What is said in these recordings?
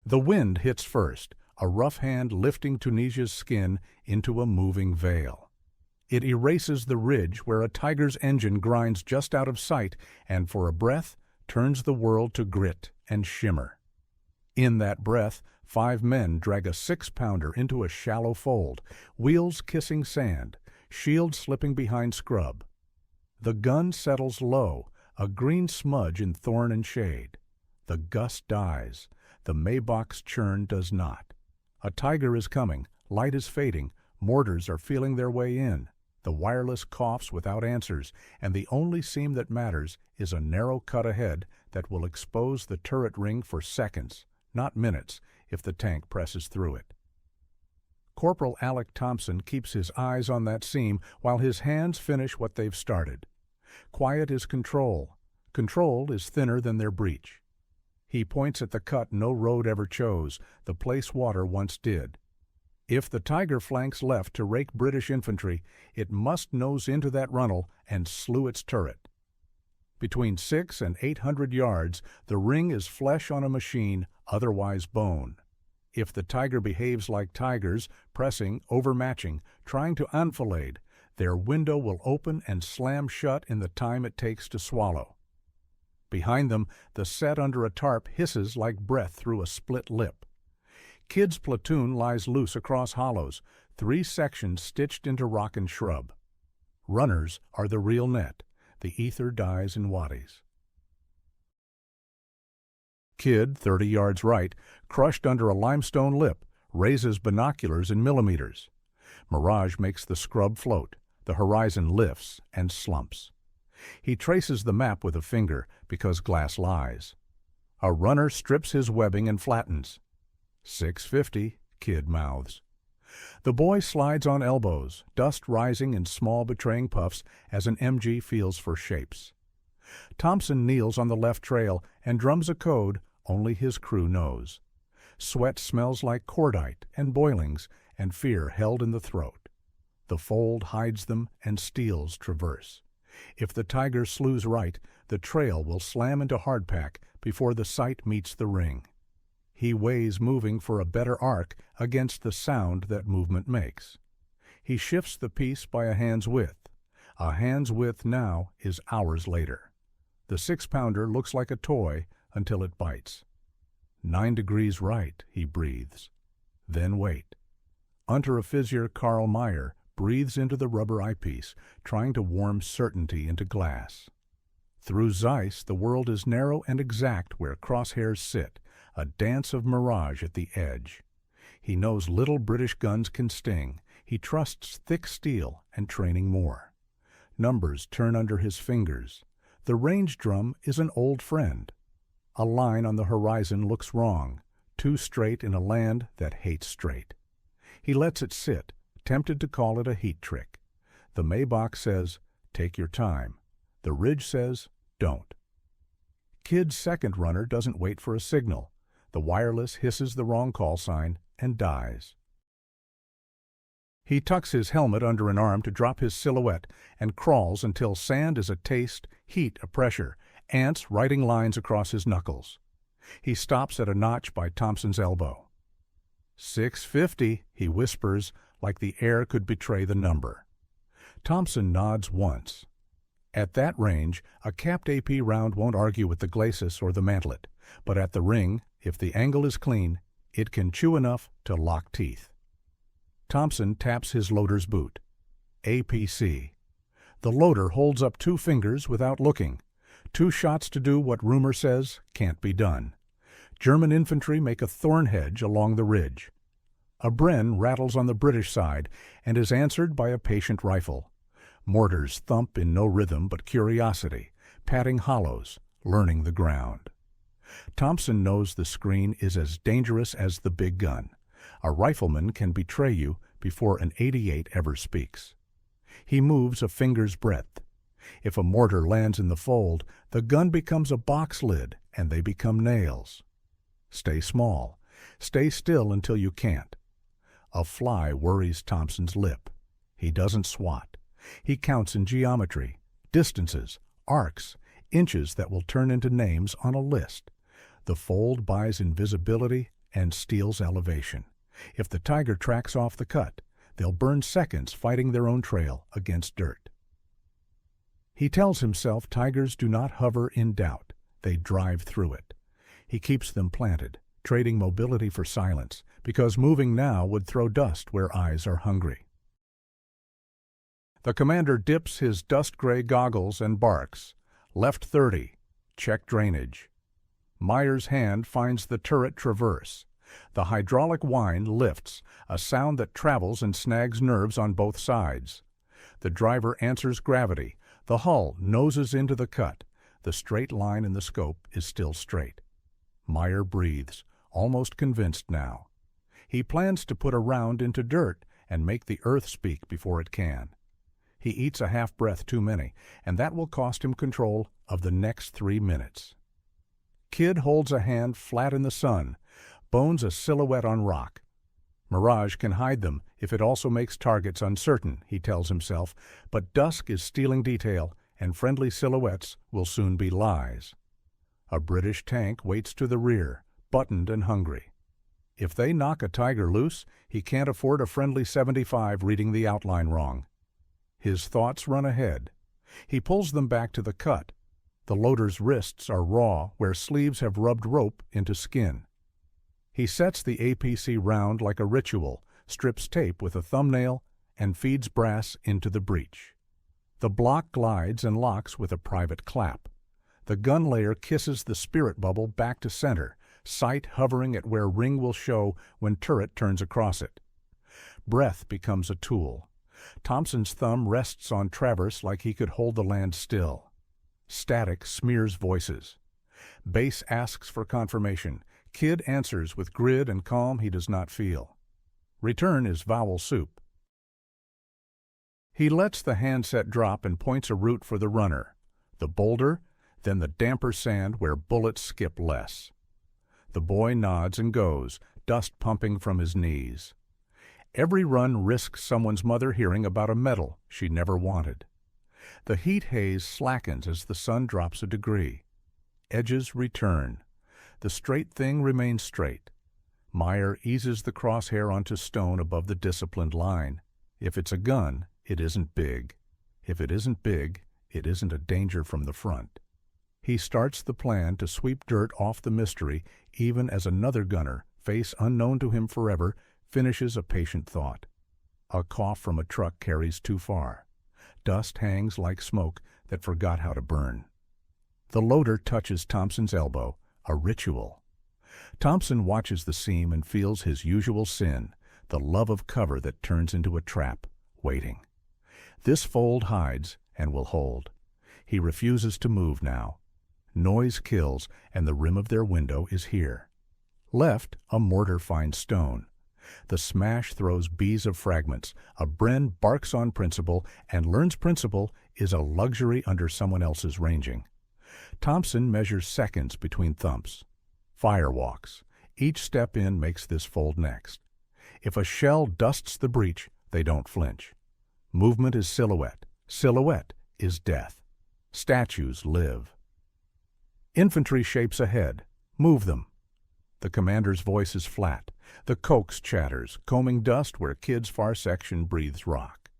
The wind hits first, a rough hand lifting Tunisia's skin into a moving veil. It erases the ridge where a tiger's engine grinds just out of sight and for a breath turns the world to grit and shimmer. In that breath, 5 men drag a 6-pounder into a shallow fold, wheels kissing sand, shield slipping behind scrub. The gun settles low, a green smudge in thorn and shade. The gust dies. The Maybach's churn does not. A tiger is coming, light is fading, mortars are feeling their way in. The wireless coughs without answers, and the only seam that matters is a narrow cut ahead that will expose the turret ring for seconds, not minutes, if the tank presses through it. Corporal Alec Thompson keeps his eyes on that seam while his hands finish what they've started. Quiet is control. Control is thinner than their breech. He points at the cut no road ever chose, the place water once did. If the tiger flanks left to rake British infantry, it must nose into that runnel and slew its turret. Between 600 and 800 yards, the ring is flesh on a machine, otherwise bone. If the tiger behaves like tigers, pressing, overmatching, trying to enfilade, their window will open and slam shut in the time it takes to swallow. Behind them, the set under a tarp hisses like breath through a split lip. Kidd's platoon lies loose across hollows, 3 sections stitched into rock and shrub. Runners are the real net. The ether dies in wadis. Kidd, 30 yards right, crushed under a limestone lip, raises binoculars in millimeters. Mirage makes the scrub float. The horizon lifts and slumps. He traces the map with a finger because glass lies. A runner strips his webbing and flattens. 650, Kidd mouths. The boy slides on elbows, dust rising in small betraying puffs as an MG feels for shapes. Thompson kneels on the left trail and drums a code only his crew knows. Sweat smells like cordite and boilings and fear held in the throat. The fold hides them and steels traverse. If the tiger slews right, the trail will slam into hardpack before the sight meets the ring. He weighs moving for a better arc against the sound that movement makes. He shifts the piece by a hand's width. A hand's width now is hours later. The 6-pounder looks like a toy until it bites. 9 degrees right, he breathes. Then wait. Unteroffizier Karl Meyer breathes into the rubber eyepiece, trying to warm certainty into glass. Through Zeiss, the world is narrow and exact where crosshairs sit, a dance of mirage at the edge. He knows little British guns can sting. He trusts thick steel and training more. Numbers turn under his fingers. The range drum is an old friend. A line on the horizon looks wrong, too straight in a land that hates straight. He lets it sit, tempted to call it a heat trick. The Maybach says, take your time. The ridge says, don't. Kidd's second runner doesn't wait for a signal. The wireless hisses the wrong call sign and dies. He tucks his helmet under an arm to drop his silhouette and crawls until sand is a taste, heat a pressure, ants writing lines across his knuckles. He stops at a notch by Thompson's elbow. 650, he whispers, like the air could betray the number. Thompson nods once. At that range, a capped AP round won't argue with the glacis or the mantlet, but at the ring, if the angle is clean, it can chew enough to lock teeth. Thompson taps his loader's boot. APC. The loader holds up 2 fingers without looking. 2 shots to do what rumor says can't be done. German infantry make a thorn hedge along the ridge. A Bren rattles on the British side and is answered by a patient rifle. Mortars thump in no rhythm but curiosity, patting hollows, learning the ground. Thompson knows the screen is as dangerous as the big gun. A rifleman can betray you before an .88 ever speaks. He moves a finger's breadth. If a mortar lands in the fold, the gun becomes a box lid and they become nails. Stay small. Stay still until you can't. A fly worries Thompson's lip. He doesn't swat. He counts in geometry, distances, arcs, inches that will turn into names on a list. The fold buys invisibility and steel's elevation. If the tiger tracks off the cut, they'll burn seconds fighting their own trail against dirt. He tells himself tigers do not hover in doubt, they drive through it. He keeps them planted, trading mobility for silence, because moving now would throw dust where eyes are hungry. The commander dips his dust-gray goggles and barks. Left 30. Check drainage. Meyer's hand finds the turret traverse. The hydraulic whine lifts, a sound that travels and snags nerves on both sides. The driver answers gravity. The hull noses into the cut. The straight line in the scope is still straight. Meyer breathes, almost convinced now. He plans to put a round into dirt and make the earth speak before it can. He eats a half-breath too many, and that will cost him control of the next 3 minutes. Kid holds a hand flat in the sun, bones a silhouette on rock. Mirage can hide them if it also makes targets uncertain, he tells himself, but dusk is stealing detail, and friendly silhouettes will soon be lies. A British tank waits to the rear, buttoned and hungry. If they knock a tiger loose, he can't afford a friendly 75 reading the outline wrong. His thoughts run ahead. He pulls them back to the cut. The loader's wrists are raw where sleeves have rubbed rope into skin. He sets the APC round like a ritual, strips tape with a thumbnail, and feeds brass into the breech. The block glides and locks with a private clap. The gun layer kisses the spirit bubble back to center, sight hovering at where ring will show when turret turns across it. Breath becomes a tool. Thompson's thumb rests on traverse like he could hold the land still. Static smears voices. Bass asks for confirmation. Kid answers with grit and calm he does not feel. Return is vowel soup. He lets the handset drop and points a route for the runner. The boulder, then the damper sand where bullets skip less. The boy nods and goes, dust pumping from his knees. Every run risks someone's mother hearing about a medal she never wanted. The heat haze slackens as the sun drops a degree. Edges return. The straight thing remains straight. Meyer eases the crosshair onto stone above the disciplined line. If it's a gun, it isn't big. If it isn't big, it isn't a danger from the front. He starts the plan to sweep dirt off the mystery even as another gunner, face unknown to him forever, finishes a patient thought. A cough from a truck carries too far. Dust hangs like smoke that forgot how to burn. The loader touches Thompson's elbow, a ritual. Thompson watches the seam and feels his usual sin, the love of cover that turns into a trap, waiting. This fold hides and will hold. He refuses to move now. Noise kills, and the rim of their window is here. Left, a mortar finds stone. The smash throws bees of fragments. A Bren barks on principle and learns principle is a luxury under someone else's ranging. Thompson measures seconds between thumps. Fire walks. Each step in makes this fold next. If a shell dusts the breach, they don't flinch. Movement is silhouette. Silhouette is death. Statues live. Infantry shapes ahead. Move them. The commander's voice is flat. The coax chatters, combing dust where Kid's far section breathes rock.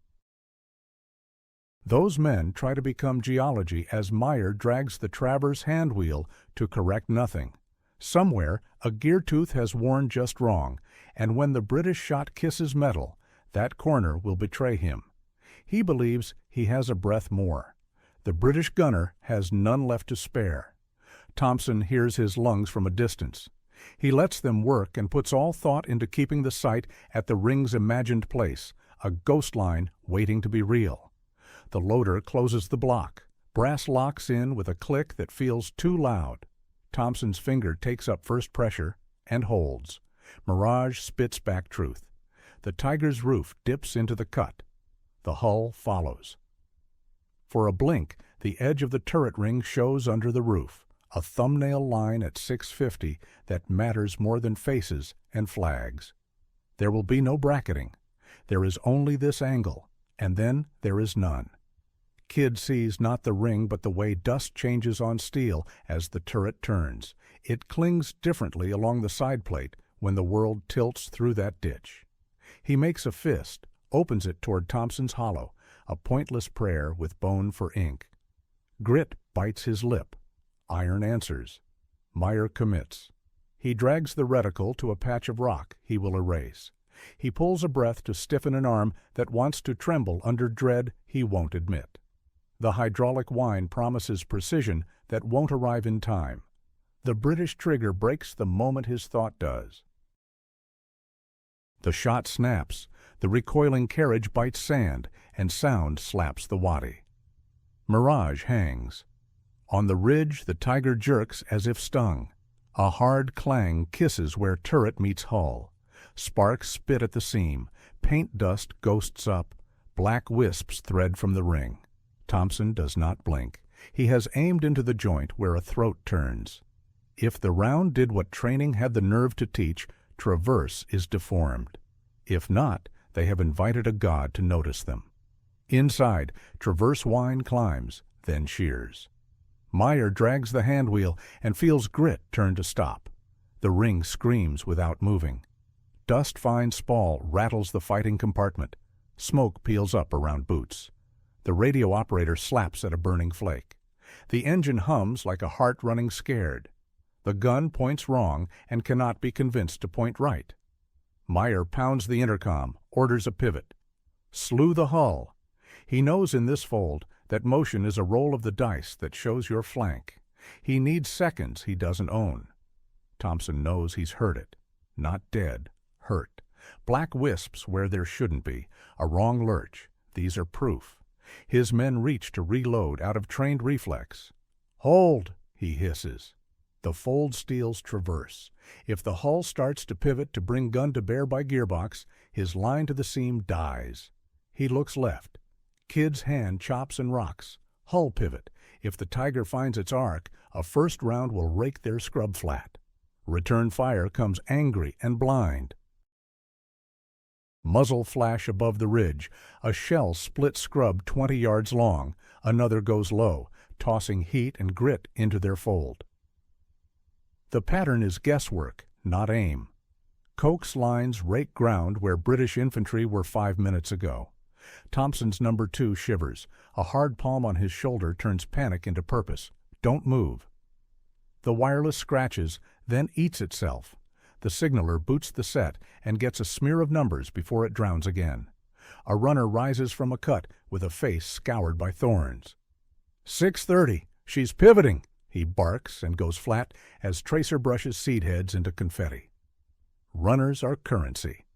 Those men try to become geology as Meyer drags the traverse handwheel to correct nothing. Somewhere, a gear tooth has worn just wrong, and when the British shot kisses metal, that corner will betray him. He believes he has a breath more. The British gunner has none left to spare. Thompson hears his lungs from a distance. He lets them work and puts all thought into keeping the sight at the ring's imagined place, a ghost line waiting to be real. The loader closes the block. Brass locks in with a click that feels too loud. Thompson's finger takes up first pressure and holds. Mirage spits back truth. The Tiger's roof dips into the cut. The hull follows. For a blink, the edge of the turret ring shows under the roof. A thumbnail line at 650 that matters more than faces and flags. There will be no bracketing. There is only this angle, and then there is none. Kid sees not the ring but the way dust changes on steel as the turret turns. It clings differently along the side plate, when the world tilts through that ditch. He makes a fist, opens it toward Thompson's hollow, a pointless prayer with bone for ink. Grit bites his lip. Iron answers. Meyer commits. He drags the reticle to a patch of rock he will erase. He pulls a breath to stiffen an arm that wants to tremble under dread he won't admit. The hydraulic whine promises precision that won't arrive in time. The British trigger breaks the moment his thought does. The shot snaps, the recoiling carriage bites sand, and sound slaps the wadi. Mirage hangs. On the ridge the tiger jerks as if stung. A hard clang kisses where turret meets hull. Sparks spit at the seam, paint dust ghosts up, black wisps thread from the ring. Thompson does not blink. He has aimed into the joint where a throat turns. If the round did what training had the nerve to teach, traverse is deformed. If not, they have invited a god to notice them. Inside, traverse whine climbs, then shears. Meyer drags the handwheel and feels grit turn to stop. The ring screams without moving. Dust-fine spall rattles the fighting compartment. Smoke peels up around boots. The radio operator slaps at a burning flake. The engine hums like a heart running scared. The gun points wrong and cannot be convinced to point right. Meyer pounds the intercom, orders a pivot. Slew the hull. He knows in this fold that motion is a roll of the dice that shows your flank. He needs seconds he doesn't own. Thompson knows he's heard it. Not dead, hurt. Black wisps where there shouldn't be. A wrong lurch. These are proof. His men reach to reload out of trained reflex. Hold, he hisses. The fold steals traverse. If the hull starts to pivot to bring gun to bear by gearbox, his line to the seam dies. He looks left. Kid's hand chops and rocks. Hull pivot. If the tiger finds its arc, a first round will rake their scrub flat. Return fire comes angry and blind. Muzzle flash above the ridge. A shell splits scrub 20 yards long. Another goes low, tossing heat and grit into their fold. The pattern is guesswork, not aim. Coke's lines rake ground where British infantry were 5 minutes ago. Thompson's number 2 shivers. A hard palm on his shoulder turns panic into purpose. Don't move. The wireless scratches, then eats itself. The signaler boots the set and gets a smear of numbers before it drowns again. A runner rises from a cut with a face scoured by thorns. 6:30. She's pivoting, he barks and goes flat as tracer brushes seed heads into confetti. Runners are currency.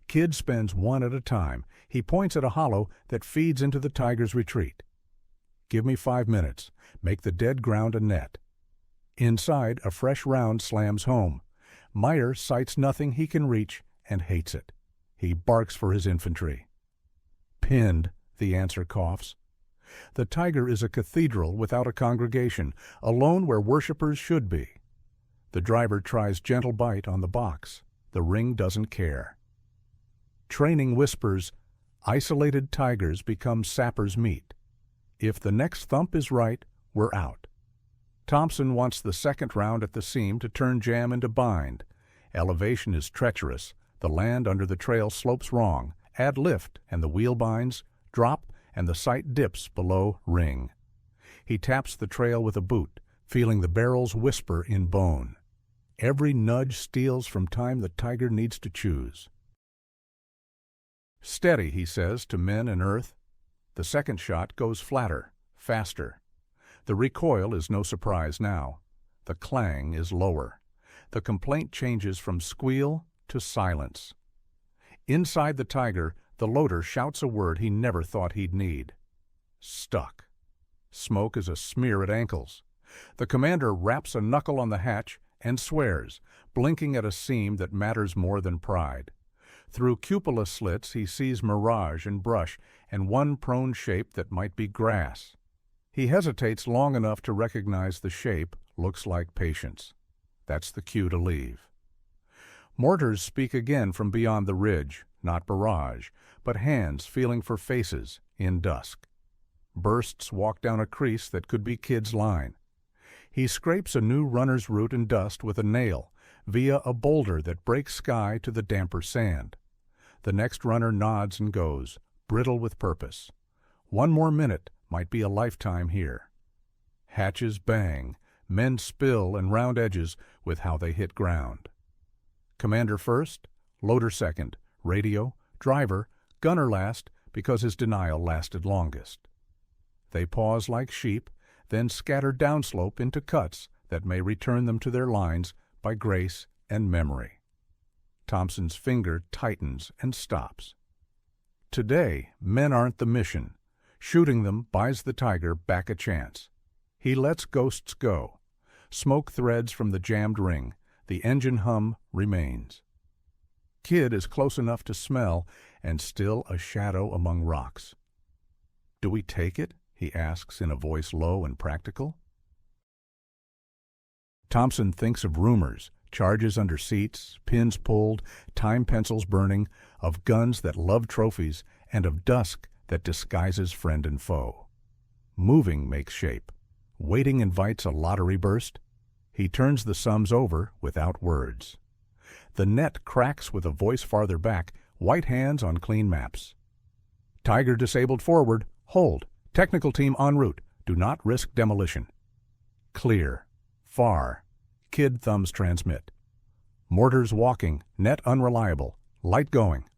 Kid spends one at a time. He points at a hollow that feeds into the tiger's retreat. Give me 5 minutes. Make the dead ground a net. Inside, a fresh round slams home. Meyer sights nothing he can reach and hates it. He barks for his infantry. Pinned, the answer coughs. The tiger is a cathedral without a congregation, alone where worshippers should be. The driver tries gentle bite on the box. The ring doesn't care. Training whispers, isolated tigers become sappers' meat. If the next thump is right, we're out. Thompson wants the second round at the seam to turn jam into bind. Elevation is treacherous. The land under the trail slopes wrong. Add lift, and the wheel binds. Drop, and the sight dips below ring. He taps the trail with a boot, feeling the barrels whisper in bone. Every nudge steals from time the tiger needs to choose. Steady, he says to men and earth. The second shot goes flatter, faster. The recoil is no surprise now. The clang is lower. The complaint changes from squeal to silence. Inside the tiger, the loader shouts a word he never thought he'd need. Stuck. Smoke is a smear at ankles. The commander raps a knuckle on the hatch and swears, blinking at a seam that matters more than pride. Through cupola slits he sees mirage and brush and one prone shape that might be grass. He hesitates long enough to recognize the shape looks like patience. That's the cue to leave. Mortars speak again from beyond the ridge, not barrage, but hands feeling for faces in dusk. Bursts walk down a crease that could be Kid's line. He scrapes a new runner's route in dust with a nail, via a boulder that breaks sky to the damper sand. The next runner nods and goes, brittle with purpose. One more minute might be a lifetime here. Hatches bang, men spill and round edges with how they hit ground. Commander first, loader second, radio, driver, gunner last because his denial lasted longest. They pause like sheep, then scatter downslope into cuts that may return them to their lines by grace and memory. Thompson's finger tightens and stops. Today, men aren't the mission. Shooting them buys the tiger back a chance. He lets ghosts go. Smoke threads from the jammed ring. The engine hum remains. Kid is close enough to smell and still a shadow among rocks. "Do we take it?" he asks in a voice low and practical. Thompson thinks of rumors, charges under seats, pins pulled, time pencils burning, of guns that love trophies, and of dusk that disguises friend and foe. Moving makes shape. Waiting invites a lottery burst. He turns the sums over without words. The net cracks with a voice farther back, white hands on clean maps. "Tiger disabled forward. Hold. Technical team en route. Do not risk demolition." Clear. Far. Kid thumbs transmit. "Mortars walking. Net unreliable. Light going."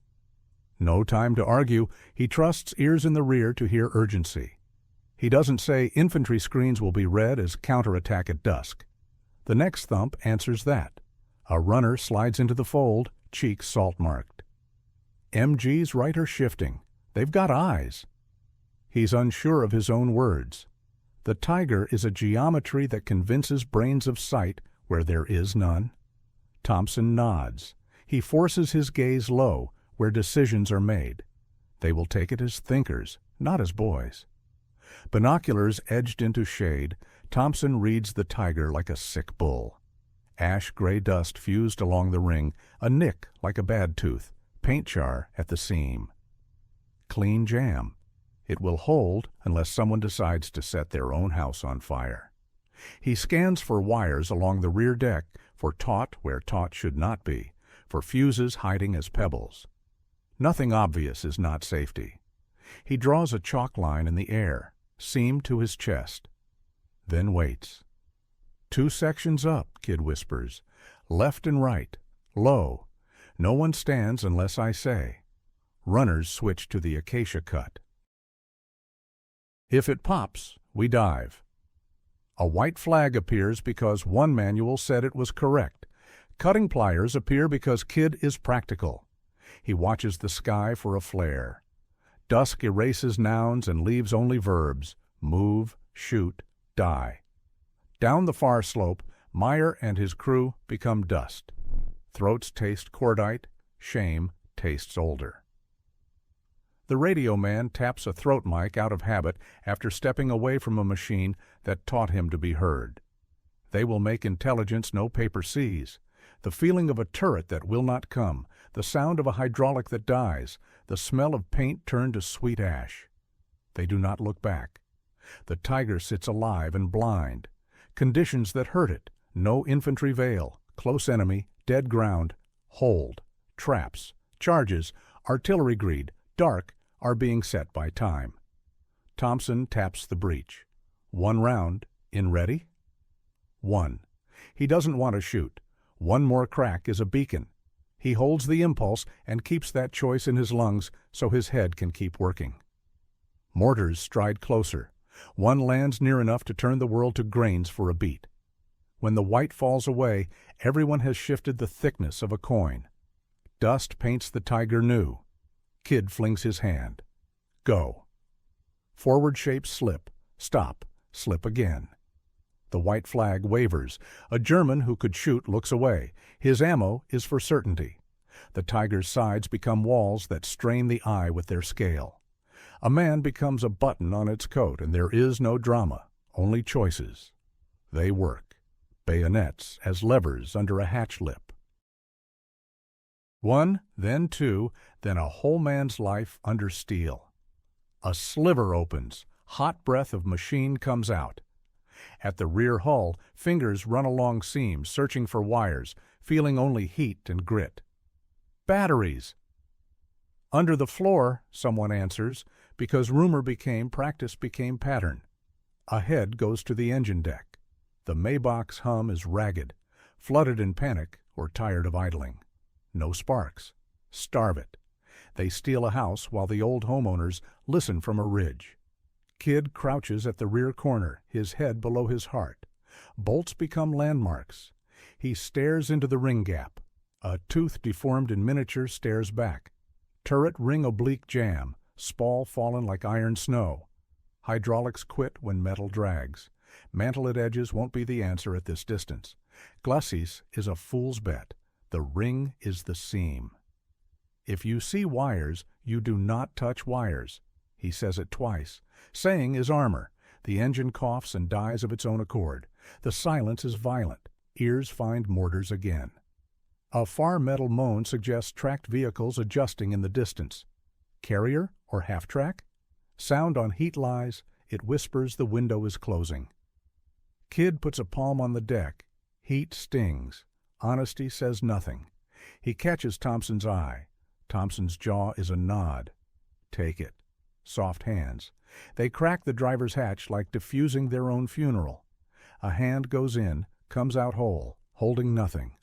No time to argue. He trusts ears in the rear to hear urgency. He doesn't say infantry screens will be read as counterattack at dusk. The next thump answers that. A runner slides into the fold, cheeks salt-marked. MG's right are shifting. They've got eyes. He's unsure of his own words. The tiger is a geometry that convinces brains of sight where there is none. Thompson nods. He forces his gaze low, where decisions are made. They will take it as thinkers, not as boys. Binoculars edged into shade, Thompson reads the tiger like a sick bull. Ash-gray dust fused along the ring, a nick like a bad tooth, paint char at the seam. Clean jam. It will hold unless someone decides to set their own house on fire. He scans for wires along the rear deck, for taut where taut should not be, for fuses hiding as pebbles. Nothing obvious is not safety. He draws a chalk line in the air, seam to his chest. Then waits. 2 sections up, Kid whispers. Left and right. Low. No one stands unless I say. Runners switch to the acacia cut. If it pops, we dive. A white flag appears because one manual said it was correct. Cutting pliers appear because Kid is practical. He watches the sky for a flare. Dusk erases nouns and leaves only verbs: move, shoot, die. Down the far slope, Meyer and his crew become dust. Throats taste cordite, shame tastes older. The radio man taps a throat mic out of habit after stepping away from a machine that taught him to be heard. They will make intelligence no paper sees. The feeling of a turret that will not come, the sound of a hydraulic that dies, the smell of paint turned to sweet ash. They do not look back. The tiger sits alive and blind. Conditions that hurt it: no infantry veil, close enemy, dead ground, hold, traps, charges, artillery greed, dark, are being set by time. Thompson taps the breech. 1 round, in ready? 1. He doesn't want to shoot. One more crack is a beacon. He holds the impulse and keeps that choice in his lungs so his head can keep working. Mortars stride closer. One lands near enough to turn the world to grains for a beat. When the white falls away, everyone has shifted the thickness of a coin. Dust paints the tiger new. Kid flings his hand. Go. Forward shapes slip. Stop. Slip again. The white flag wavers. A German who could shoot looks away. His ammo is for certainty. The tiger's sides become walls that strain the eye with their scale. A man becomes a button on its coat, and there is no drama, only choices. They work. Bayonets as levers under a hatch lip. 1, then 2, then a whole man's life under steel. A sliver opens. Hot breath of machine comes out. At the rear hull, fingers run along seams, searching for wires, feeling only heat and grit. "Batteries!" "Under the floor," someone answers, because rumor became practice became pattern. A head goes to the engine deck. The Maybach's hum is ragged, flooded in panic or tired of idling. No sparks. Starve it. They steal a house while the old homeowners listen from a ridge. Kid crouches at the rear corner, his head below his heart. Bolts become landmarks. He stares into the ring gap. A tooth deformed in miniature stares back. Turret ring oblique jam, spall fallen like iron snow. Hydraulics quit when metal drags. Mantle at edges won't be the answer at this distance. Glacis is a fool's bet. The ring is the seam. "If you see wires, you do not touch wires." He says it twice. Saying is armor. The engine coughs and dies of its own accord. The silence is violent. Ears find mortars again. A far metal moan suggests tracked vehicles adjusting in the distance. Carrier or half-track? Sound on heat lies. It whispers the window is closing. Kid puts a palm on the deck. Heat stings. Honesty says nothing. He catches Thompson's eye. Thompson's jaw is a nod. "Take it." Soft hands. They crack the driver's hatch like diffusing their own funeral. A hand goes in, comes out whole, holding nothing.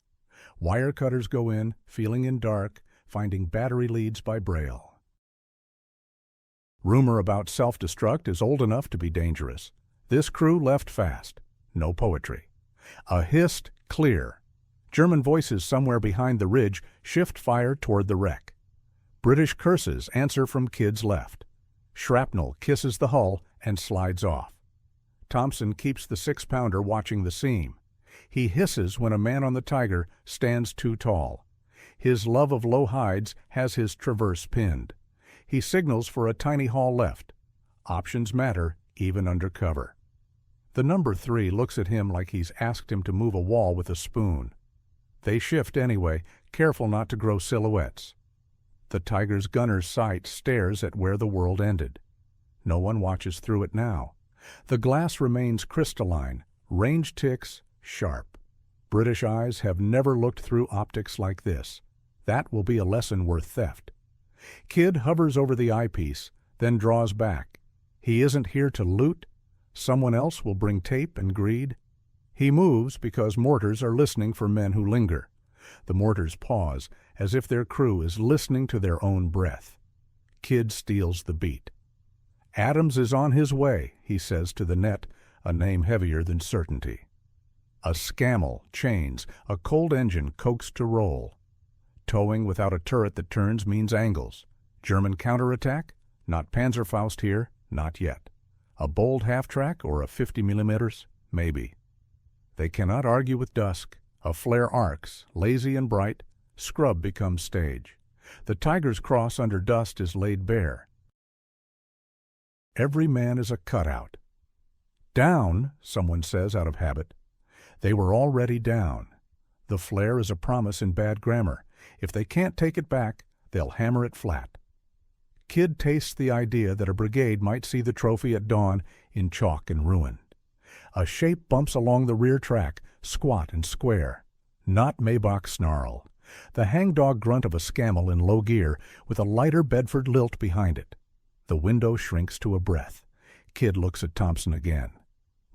Wire cutters go in, feeling in dark, finding battery leads by braille. Rumor about self-destruct is old enough to be dangerous. This crew left fast. No poetry. A hissed, clear. German voices somewhere behind the ridge shift fire toward the wreck. British curses answer from Kid's left. Shrapnel kisses the hull and slides off. Thompson keeps the 6-pounder watching the seam. He hisses when a man on the Tiger stands too tall. His love of low hides has his traverse pinned. He signals for a tiny haul left. Options matter, even under cover. The number 3 looks at him like he's asked him to move a wall with a spoon. They shift anyway, careful not to grow silhouettes. The Tiger's gunner's sight stares at where the world ended. No one watches through it now. The glass remains crystalline, range ticks, sharp. British eyes have never looked through optics like this. That will be a lesson worth theft. Kid hovers over the eyepiece, then draws back. He isn't here to loot. Someone else will bring tape and greed. He moves because mortars are listening for men who linger. The mortars pause, as if their crew is listening to their own breath. Kid steals the beat. "Adams is on his way," he says to the net, a name heavier than certainty. A Scammell, chains, a cold engine coaxed to roll. Towing without a turret that turns means angles. German counterattack? Not Panzerfaust here, not yet. A bold half-track or a 50 millimeters? Maybe. They cannot argue with dusk. A flare arcs, lazy and bright. Scrub becomes stage. The Tiger's cross under dust is laid bare. Every man is a cutout. "Down," someone says out of habit. They were already down. The flare is a promise in bad grammar. If they can't take it back, they'll hammer it flat. Kid tastes the idea that a brigade might see the trophy at dawn in chalk and ruin. A shape bumps along the rear track, squat and square. Not Maybach snarl. The hangdog grunt of a Scammell in low gear with a lighter Bedford lilt behind it. The window shrinks to a breath. Kid looks at Thompson again.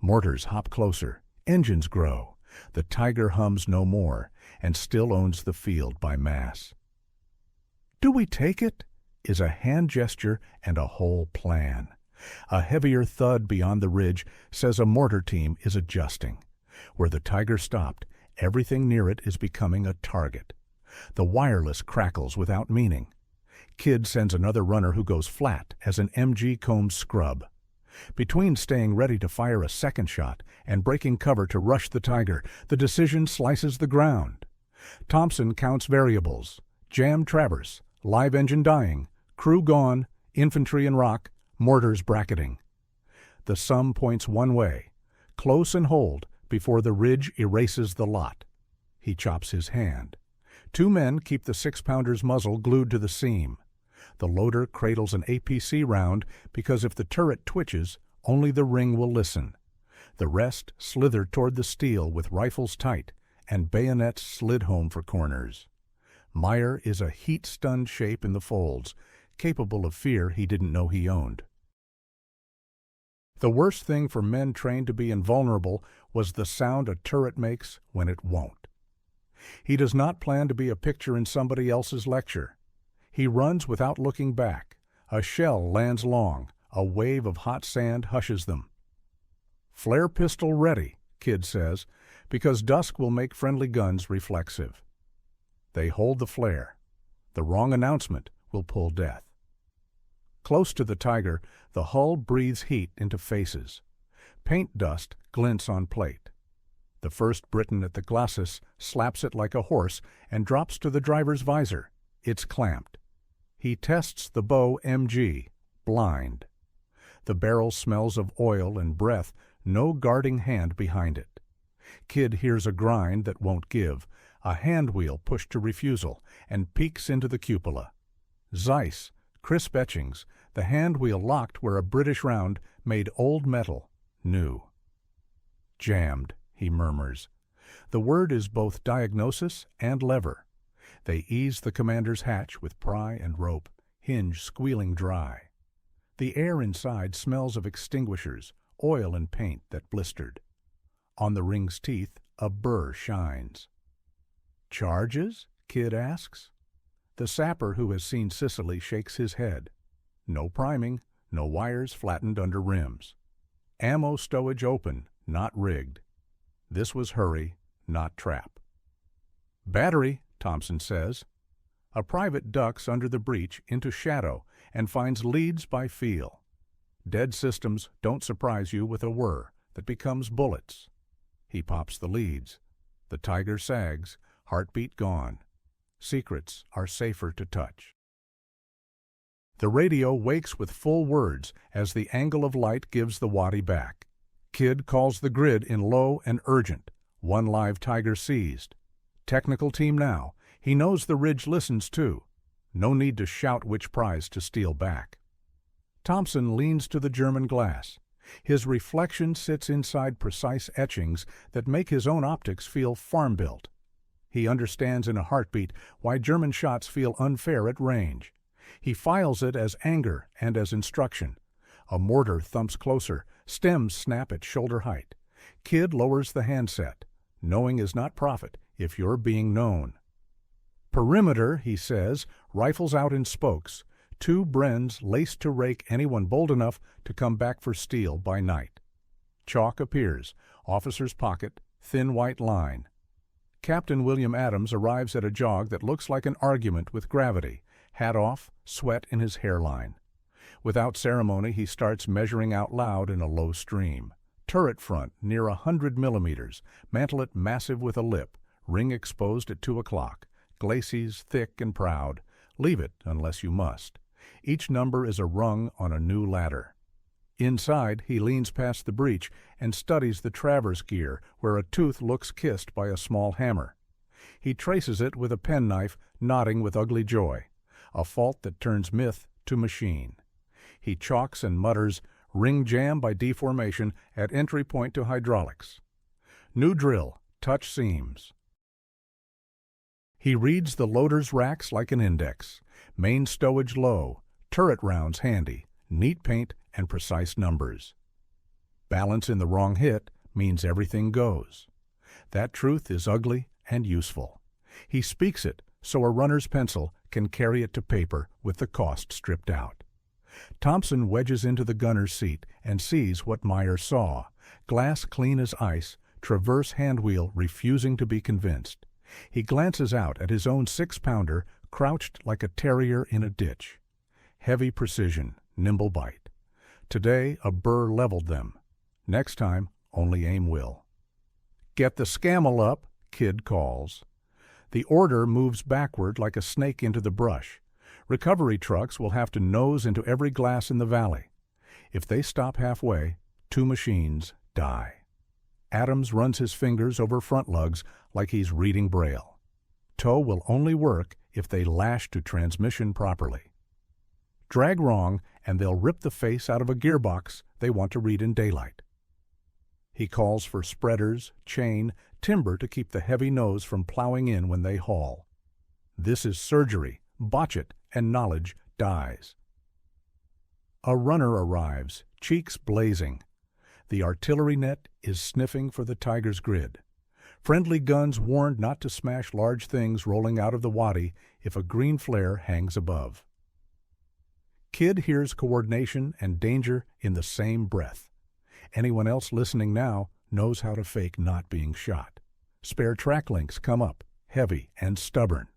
Mortars hop closer. Engines grow. The Tiger hums no more and still owns the field by mass. "Do we take it?" is a hand gesture and a whole plan. A heavier thud beyond the ridge says a mortar team is adjusting. Where the Tiger stopped, everything near it is becoming a target. The wireless crackles without meaning. Kid sends another runner who goes flat as an MG combs scrub. Between staying ready to fire a second shot and breaking cover to rush the Tiger, the decision slices the ground. Thompson counts variables. Jam traverse, live engine dying, crew gone, infantry and rock, mortars bracketing. The sum points one way. Close and hold before the ridge erases the lot. He chops his hand. 2 men keep the 6-pounder's muzzle glued to the seam. The loader cradles an APC round because if the turret twitches, only the ring will listen. The rest slither toward the steel with rifles tight, and bayonets slid home for corners. Meyer is a heat-stunned shape in the folds, capable of fear he didn't know he owned. The worst thing for men trained to be invulnerable was the sound a turret makes when it won't. He does not plan to be a picture in somebody else's lecture. He runs without looking back. A shell lands long. A wave of hot sand hushes them. "Flare pistol ready," Kid says, because dusk will make friendly guns reflexive. They hold the flare. The wrong announcement will pull death. Close to the Tiger, the hull breathes heat into faces. Paint dust glints on plate. The first Briton at the glacis slaps it like a horse and drops to the driver's visor. It's clamped. He tests the bow MG, blind. The barrel smells of oil and breath, no guarding hand behind it. Kid hears a grind that won't give, a handwheel pushed to refusal, and peeks into the cupola. Zeiss, crisp etchings, the handwheel locked where a British round made old metal new. "Jammed," he murmurs. The word is both diagnosis and lever. They ease the commander's hatch with pry and rope, hinge squealing dry. The air inside smells of extinguishers, oil and paint that blistered. On the ring's teeth, a burr shines. "Charges?" Kid asks. The sapper who has seen Sicily shakes his head. No priming, no wires flattened under rims. Ammo stowage open, not rigged. This was hurry, not trap. "Battery," Thompson says. A private ducks under the breech into shadow and finds leads by feel. Dead systems don't surprise you with a whir that becomes bullets. He pops the leads. The Tiger sags, heartbeat gone. Secrets are safer to touch. The radio wakes with full words as the angle of light gives the wadi back. Kid calls the grid in low and urgent. One live Tiger seized. Technical team now. He knows the ridge listens too. No need to shout which prize to steal back. Thompson leans to the German glass. His reflection sits inside precise etchings that make his own optics feel farm-built. He understands in a heartbeat why German shots feel unfair at range. He files it as anger and as instruction. A mortar thumps closer, stems snap at shoulder height. Kid lowers the handset. Knowing is not profit if you're being known. "Perimeter," he says, rifles out in spokes. 2 Brens laced to rake anyone bold enough to come back for steel by night. Chalk appears, officer's pocket, thin white line. Captain William Adams arrives at a jog that looks like an argument with gravity, hat off, sweat in his hairline. Without ceremony, he starts measuring out loud in a low stream. Turret front near 100 millimeters, mantelet massive with a lip, ring exposed at 2 o'clock, glacis thick and proud. Leave it unless you must. Each number is a rung on a new ladder. Inside, he leans past the breech and studies the traverse gear where a tooth looks kissed by a small hammer. He traces it with a penknife, nodding with ugly joy, a fault that turns myth to machine. He chalks and mutters, "Ring jam by deformation at entry point to hydraulics. New drill, touch seams." He reads the loader's racks like an index. Main stowage low, turret rounds handy, neat paint and precise numbers. Balance in the wrong hit means everything goes. That truth is ugly and useful. He speaks it so a runner's pencil can carry it to paper with the cost stripped out. Thompson wedges into the gunner's seat and sees what Meyer saw. Glass clean as ice, traverse handwheel refusing to be convinced. He glances out at his own 6-pounder, crouched like a terrier in a ditch. Heavy precision, nimble bite. Today a burr leveled them. Next time, only aim will. "Get the Scammell up," Kid calls. The order moves backward like a snake into the brush. Recovery trucks will have to nose into every glass in the valley. If they stop halfway, 2 machines die. Adams runs his fingers over front lugs like he's reading Braille. Tow will only work if they lash to transmission properly. Drag wrong, and they'll rip the face out of a gearbox they want to read in daylight. He calls for spreaders, chain, timber to keep the heavy nose from plowing in when they haul. This is surgery. Botch it, and knowledge dies. A runner arrives, cheeks blazing. The artillery net is sniffing for the tiger's grid. Friendly guns warned not to smash large things rolling out of the wadi if a green flare hangs above. Kid hears coordination and danger in the same breath. Anyone else listening now knows how to fake not being shot. Spare track links come up, heavy and stubborn.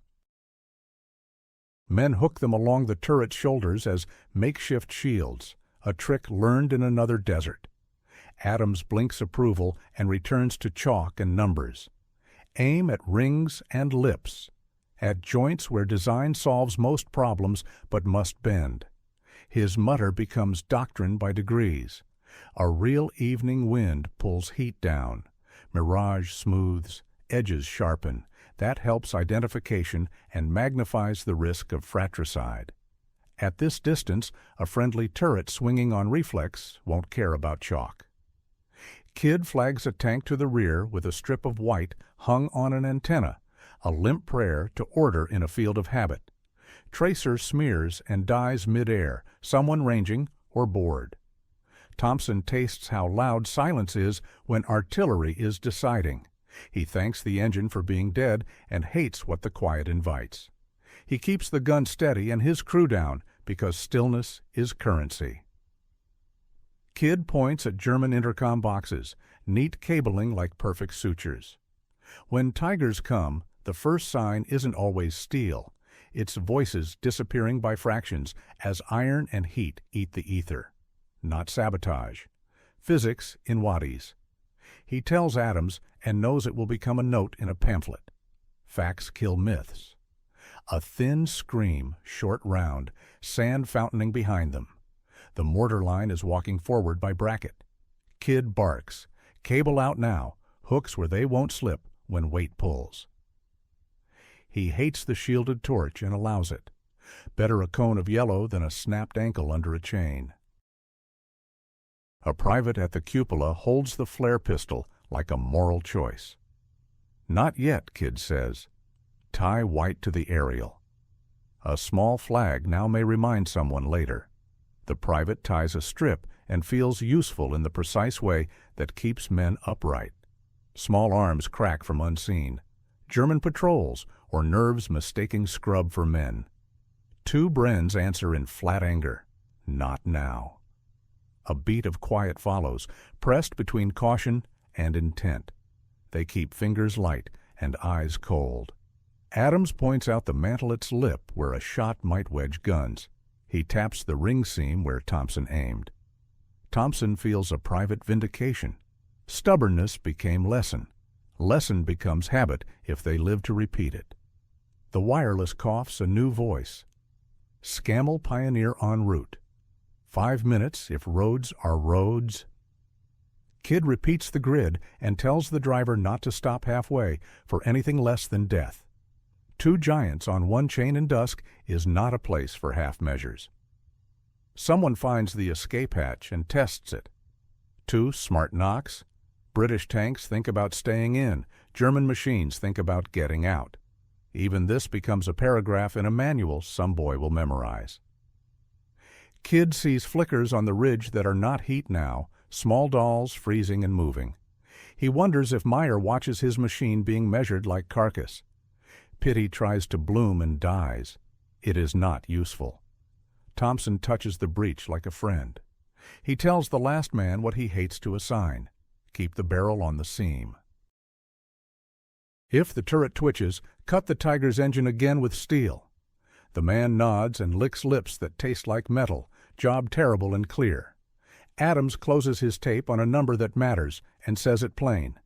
Men hook them along the turret's shoulders as makeshift shields, a trick learned in another desert. Adams blinks approval and returns to chalk and numbers. Aim at rings and lips, at joints where design solves most problems but must bend. His mutter becomes doctrine by degrees. A real evening wind pulls heat down. Mirage smooths, edges sharpen. That helps identification and magnifies the risk of fratricide. At this distance, a friendly turret swinging on reflex won't care about chalk. Kid flags a tank to the rear with a strip of white hung on an antenna, a limp prayer to order in a field of habit. Tracer smears and dies mid-air, someone ranging or bored. Thompson tastes how loud silence is when artillery is deciding. He thanks the engine for being dead and hates what the quiet invites. He keeps the gun steady and his crew down because stillness is currency. Kid points at German intercom boxes, neat cabling like perfect sutures. When tigers come, the first sign isn't always steel. It's voices disappearing by fractions as iron and heat eat the ether. Not sabotage. Physics in wadis. He tells Adams and knows it will become a note in a pamphlet. Facts kill myths. A thin scream, short round, sand fountaining behind them. The mortar line is walking forward by bracket. Kid barks. Cable out now, hooks where they won't slip when weight pulls. He hates the shielded torch and allows it. Better a cone of yellow than a snapped ankle under a chain. A private at the cupola holds the flare pistol like a moral choice. Not yet, Kid says. Tie white to the aerial. A small flag now may remind someone later. The private ties a strip and feels useful in the precise way that keeps men upright. Small arms crack from unseen. German patrols or nerves mistaking scrub for men. Two Brens answer in flat anger. Not now. A beat of quiet follows, pressed between caution and intent. They keep fingers light and eyes cold. Adams points out the mantelet's lip where a shot might wedge guns. He taps the ring seam where Thompson aimed. Thompson feels a private vindication. Stubbornness became lesson. Lesson becomes habit if they live to repeat it. The wireless coughs a new voice. Scammell Pioneer en route. 5 minutes if roads are roads. Kid repeats the grid and tells the driver not to stop halfway for anything less than death. Two giants on one chain in dusk is not a place for half measures. Someone finds the escape hatch and tests it. Two smart knocks. British tanks think about staying in. German machines think about getting out. Even this becomes a paragraph in a manual some boy will memorize. Kid sees flickers on the ridge that are not heat now, small dolls freezing and moving. He wonders if Meyer watches his machine being measured like carcass. Pity tries to bloom and dies. It is not useful. Thompson touches the breech like a friend. He tells the last man what he hates to assign. Keep the barrel on the seam. If the turret twitches, cut the Tiger's engine again with steel. The man nods and licks lips that taste like metal, job terrible and clear. Adams closes his tape on a number that matters and says it plain.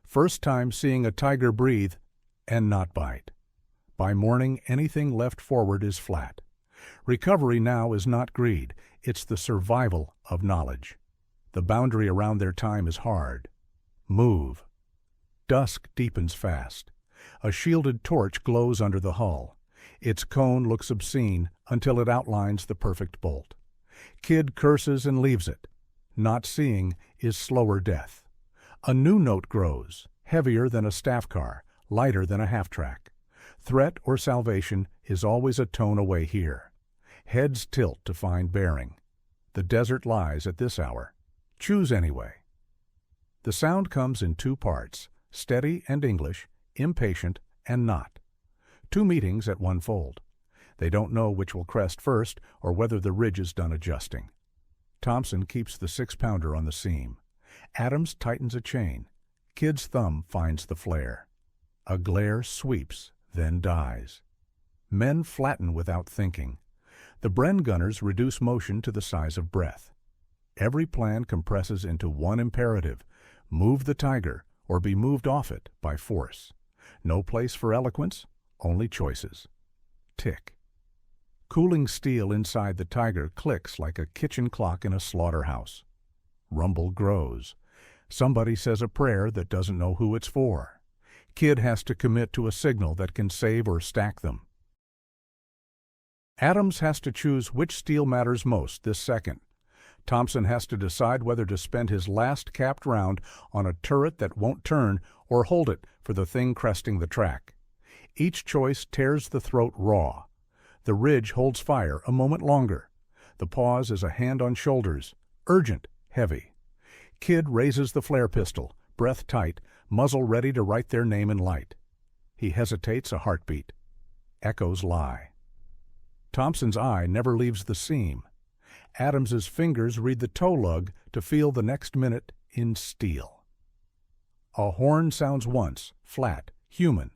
First time seeing a tiger breathe and not bite. By morning, anything left forward is flat. Recovery now is not greed, it's the survival of knowledge. The boundary around their time is hard. Move. Dusk deepens fast. A shielded torch glows under the hull. Its cone looks obscene until it outlines the perfect bolt. Kid curses and leaves it. Not seeing is slower death. A new note grows. Heavier than a staff car, lighter than a half-track. Threat or salvation is always a tone away here. Heads tilt to find bearing. The desert lies at this hour. Choose anyway. The sound comes in two parts, steady and English, impatient and not. Two meetings at one fold. They don't know which will crest first or whether the ridge is done adjusting. Thompson keeps the 6-pounder on the seam. Adams tightens a chain. Kid's thumb finds the flare. A glare sweeps, then dies. Men flatten without thinking. The Bren gunners reduce motion to the size of breath. Every plan compresses into one imperative: move the tiger or be moved off it by force. No place for eloquence, only choices. Tick. Cooling steel inside the tiger clicks like a kitchen clock in a slaughterhouse. Rumble grows. Somebody says a prayer that doesn't know who it's for. Kid has to commit to a signal that can save or stack them. Adams has to choose which steel matters most this second. Thompson has to decide whether to spend his last capped round on a turret that won't turn or hold it for the thing cresting the track. Each choice tears the throat raw. The ridge holds fire a moment longer. The pause is a hand on shoulders, urgent, heavy. Kid raises the flare pistol, breath tight, muzzle ready to write their name in light. He hesitates a heartbeat. Echoes lie. Thompson's eye never leaves the seam. Adams's fingers read the toe lug to feel the next minute in steel. A horn sounds once, flat, human.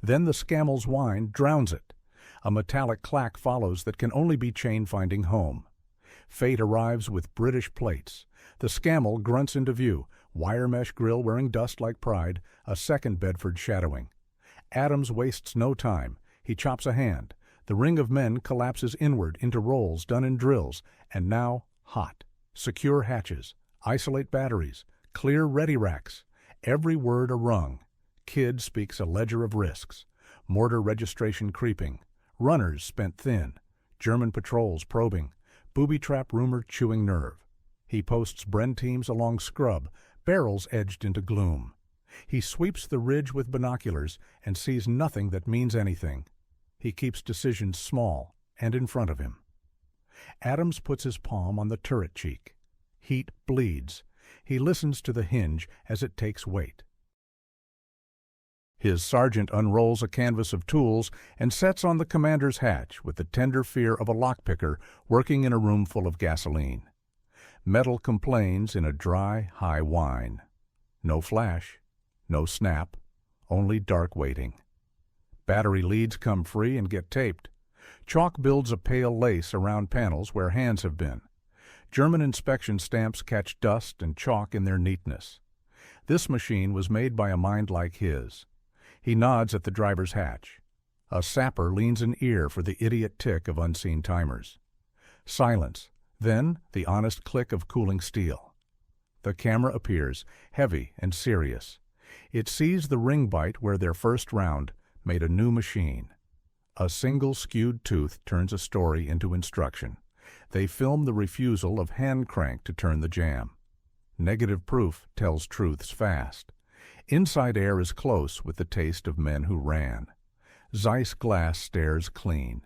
Then the Scammell's whine drowns it. A metallic clack follows that can only be chain finding home. Fate arrives with British plates. The Scammell grunts into view, wire mesh grill wearing dust like pride, a second Bedford shadowing. Adams wastes no time. He chops a hand. The ring of men collapses inward into rolls done in drills, and now hot. Secure hatches, isolate batteries, clear ready racks. Every word a rung. Kid speaks a ledger of risks. Mortar registration creeping. Runners spent thin. German patrols probing. Booby trap rumor chewing nerve. He posts Bren teams along scrub, barrels edged into gloom. He sweeps the ridge with binoculars and sees nothing that means anything. He keeps decisions small and in front of him. Adams puts his palm on the turret cheek. Heat bleeds. He listens to the hinge as it takes weight. His sergeant unrolls a canvas of tools and sets on the commander's hatch with the tender fear of a lockpicker working in a room full of gasoline. Metal complains in a dry, high whine. No flash, no snap, only dark waiting. Battery leads come free and get taped. Chalk builds a pale lace around panels where hands have been. German inspection stamps catch dust and chalk in their neatness. This machine was made by a mind like his. He nods at the driver's hatch. A sapper leans an ear for the idiot tick of unseen timers. Silence, then the honest click of cooling steel. The camera appears, heavy and serious. It sees the ring bite where their first round made a new machine. A single skewed tooth turns a story into instruction. They film the refusal of hand crank to turn the jam. Negative proof tells truths fast. Inside air is close with the taste of men who ran. Zeiss glass stares clean.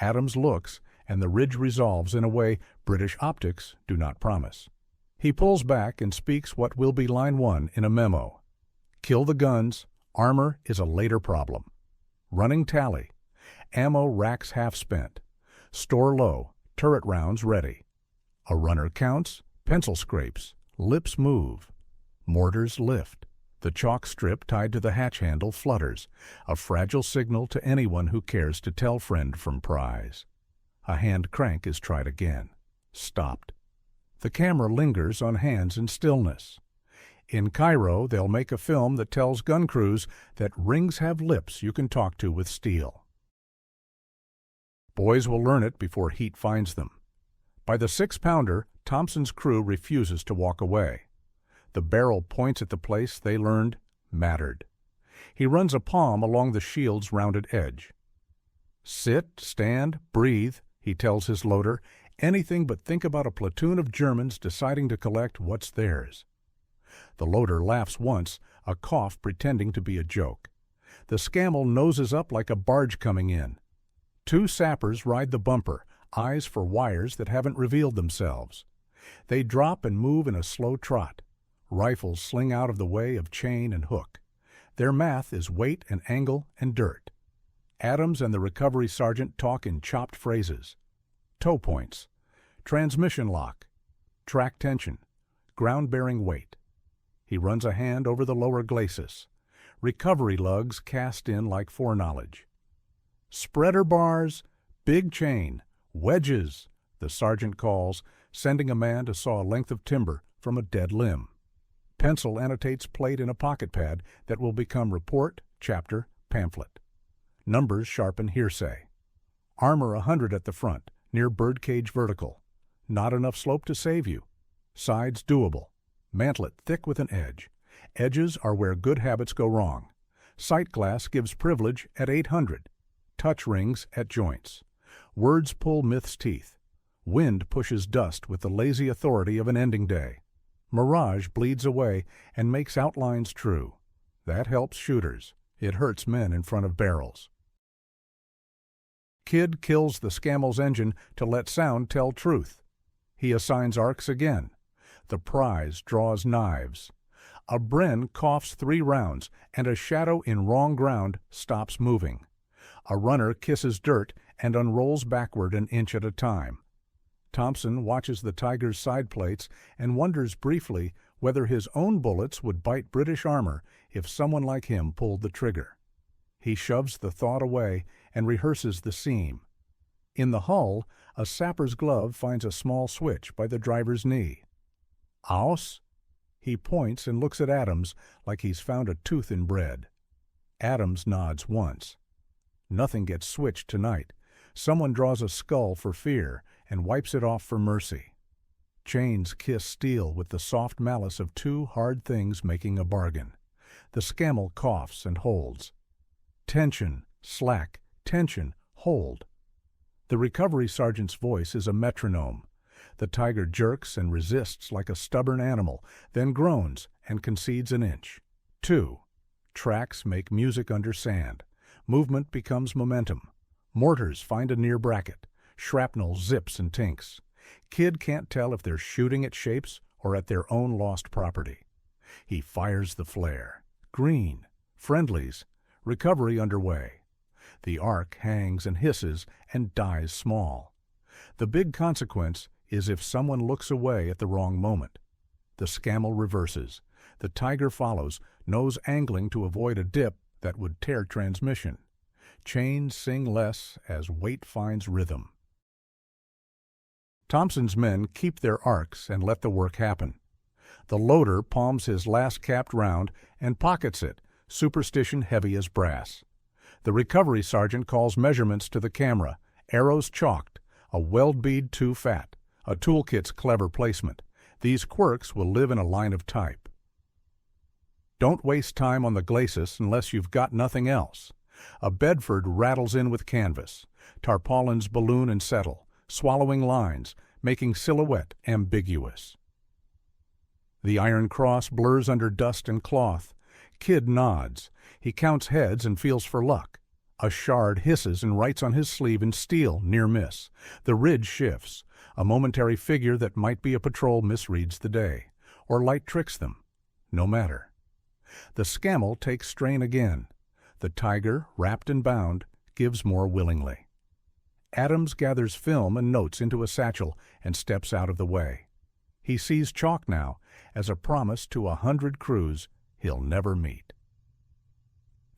Adams looks, and the ridge resolves in a way British optics do not promise. He pulls back and speaks what will be line 1 in a memo. Kill the guns. Armor is a later problem. Running tally. Ammo racks half spent. Store low. Turret rounds ready. A runner counts. Pencil scrapes. Lips move. Mortars lift. The chalk strip tied to the hatch handle flutters, a fragile signal to anyone who cares to tell friend from prize. A hand crank is tried again. Stopped. The camera lingers on hands in stillness. In Cairo, they'll make a film that tells gun crews that rings have lips you can talk to with steel. Boys will learn it before heat finds them. By the 6-pounder, Thompson's crew refuses to walk away. The barrel points at the place they learned mattered. He runs a palm along the shield's rounded edge. Sit, stand, breathe, he tells his loader, anything but think about a platoon of Germans deciding to collect what's theirs. The loader laughs once, a cough pretending to be a joke. The Scammell noses up like a barge coming in. Two sappers ride the bumper, eyes for wires that haven't revealed themselves. They drop and move in a slow trot. Rifles sling out of the way of chain and hook. Their math is weight and angle and dirt. Adams and the recovery sergeant talk in chopped phrases. Toe points, transmission lock, track tension, ground-bearing weight. He runs a hand over the lower glacis. Recovery lugs cast in like foreknowledge. Spreader bars, big chain, wedges, the sergeant calls, sending a man to saw a length of timber from a dead limb. Pencil annotates plate in a pocket pad that will become report, chapter, pamphlet. Numbers sharpen hearsay. Armor 100 at the front, near birdcage vertical. Not enough slope to save you. Sides doable. Mantlet thick with an edge. Edges are where good habits go wrong. Sight glass gives privilege at 800. Touch rings at joints. Words pull myth's teeth. Wind pushes dust with the lazy authority of an ending day. Mirage bleeds away and makes outlines true. That helps shooters. It hurts men in front of barrels. Kid kills the Scamell's engine to let sound tell truth. He assigns arcs again. The prize draws knives. A Bren coughs 3 rounds, and a shadow in wrong ground stops moving. A runner kisses dirt and unrolls backward an inch at a time. Thompson watches the Tiger's side plates and wonders briefly whether his own bullets would bite British armor if someone like him pulled the trigger. He shoves the thought away and rehearses the seam. In the hull, a sapper's glove finds a small switch by the driver's knee. Aus? He points and looks at Adams like he's found a tooth in bread. Adams nods once. Nothing gets switched tonight. Someone draws a skull for fear and wipes it off for mercy. Chains kiss steel with the soft malice of 2 hard things making a bargain. The Scammell coughs and holds. Tension, slack, tension, hold. The recovery sergeant's voice is a metronome. The Tiger jerks and resists like a stubborn animal, then groans and concedes an inch. 2. Tracks make music under sand. Movement becomes momentum. Mortars find a near bracket. Shrapnel zips and tinks. Kid can't tell if they're shooting at shapes or at their own lost property. He fires the flare. Green. Friendlies. Recovery underway. The arc hangs and hisses and dies small. The big consequence is if someone looks away at the wrong moment. The Scammell reverses. The Tiger follows, nose angling to avoid a dip that would tear transmission. Chains sing less as weight finds rhythm. Thompson's men keep their arcs and let the work happen. The loader palms his last capped round and pockets it, superstition heavy as brass. The recovery sergeant calls measurements to the camera, arrows chalked, a weld bead too fat, a toolkit's clever placement. These quirks will live in a line of type. Don't waste time on the glacis unless you've got nothing else. A Bedford rattles in with canvas. Tarpaulins balloon and settle, swallowing lines, making silhouette ambiguous. The Iron Cross blurs under dust and cloth. Kid nods. He counts heads and feels for luck. A shard hisses and writes on his sleeve in steel, near miss. The ridge shifts. A momentary figure that might be a patrol misreads the day, or light tricks them. No matter. The Scammell takes strain again. The Tiger, wrapped and bound, gives more willingly. Adams gathers film and notes into a satchel and steps out of the way. He sees chalk now as a promise to 100 crews he'll never meet.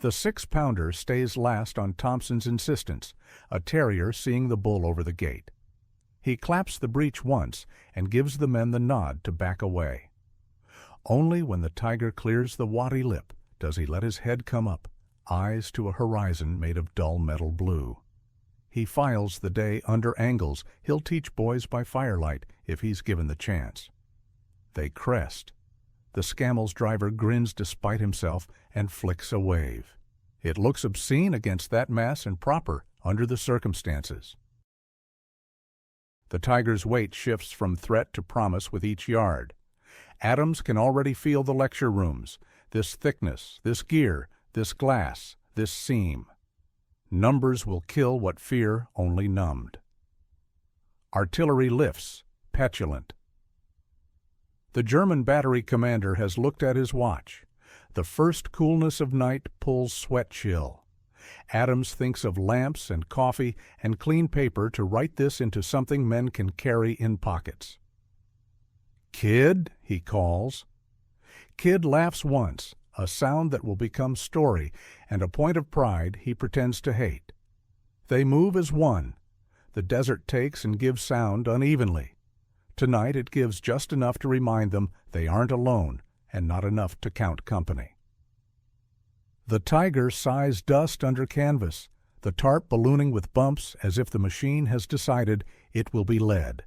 The 6-pounder stays last on Thompson's insistence, a terrier seeing the bull over the gate. He claps the breech once and gives the men the nod to back away. Only when the Tiger clears the wadi lip does he let his head come up, eyes to a horizon made of dull metal blue. He files the day under angles he'll teach boys by firelight if he's given the chance. They crest. The Scamell's driver grins despite himself and flicks a wave. It looks obscene against that mass and proper under the circumstances. The Tiger's weight shifts from threat to promise with each yard. Adams can already feel the lecture rooms. this thickness, this gear, this glass, this seam. Numbers will kill what fear only numbed. Artillery lifts, petulant. The German battery commander has looked at his watch. The first coolness of night pulls sweat chill. Adams thinks of lamps and coffee and clean paper to write this into something men can carry in pockets. "Kid," he calls. Kid laughs once, a sound that will become story, and a point of pride he pretends to hate. They move as one. The desert takes and gives sound unevenly. Tonight it gives just enough to remind them they aren't alone, and not enough to count company. The tiger sighs dust under canvas, the tarp ballooning with bumps as if the machine has decided it will be led.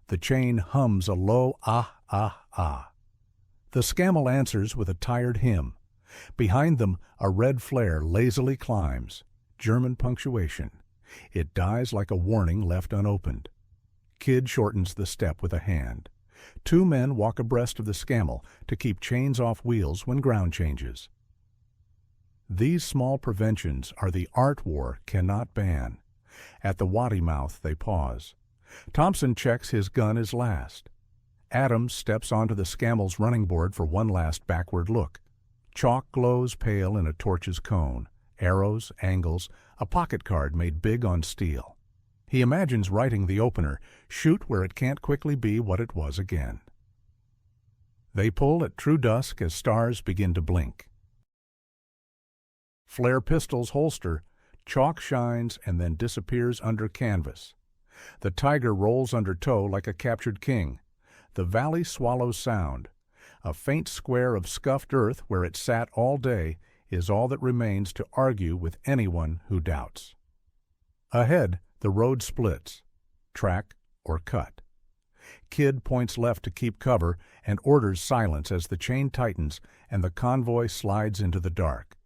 The chain hums a low ah, ah, ah. The Scammell answers with a tired hymn. Behind them, a red flare lazily climbs. German punctuation. It dies like a warning left unopened. Kid shortens the step with a hand. Two men walk abreast of the Scammell to keep chains off wheels when ground changes. These small preventions are the art war cannot ban. At the wadi mouth they pause. Thompson checks his gun as last. Adams steps onto the Scammell's running board for one last backward look. Chalk glows pale in a torch's cone. Arrows, angles, a pocket card made big on steel. He imagines writing the opener, "Shoot where it can't quickly be what it was again." They pull at true dusk as stars begin to blink. Flare pistols holster, chalk shines and then disappears under canvas. The tiger rolls under tow like a captured king. The valley swallows sound. A faint square of scuffed earth where it sat all day is all that remains to argue with anyone who doubts. Ahead, the road splits. Track or cut. Kid points left to keep cover and orders silence as the chain tightens and the convoy slides into the dark.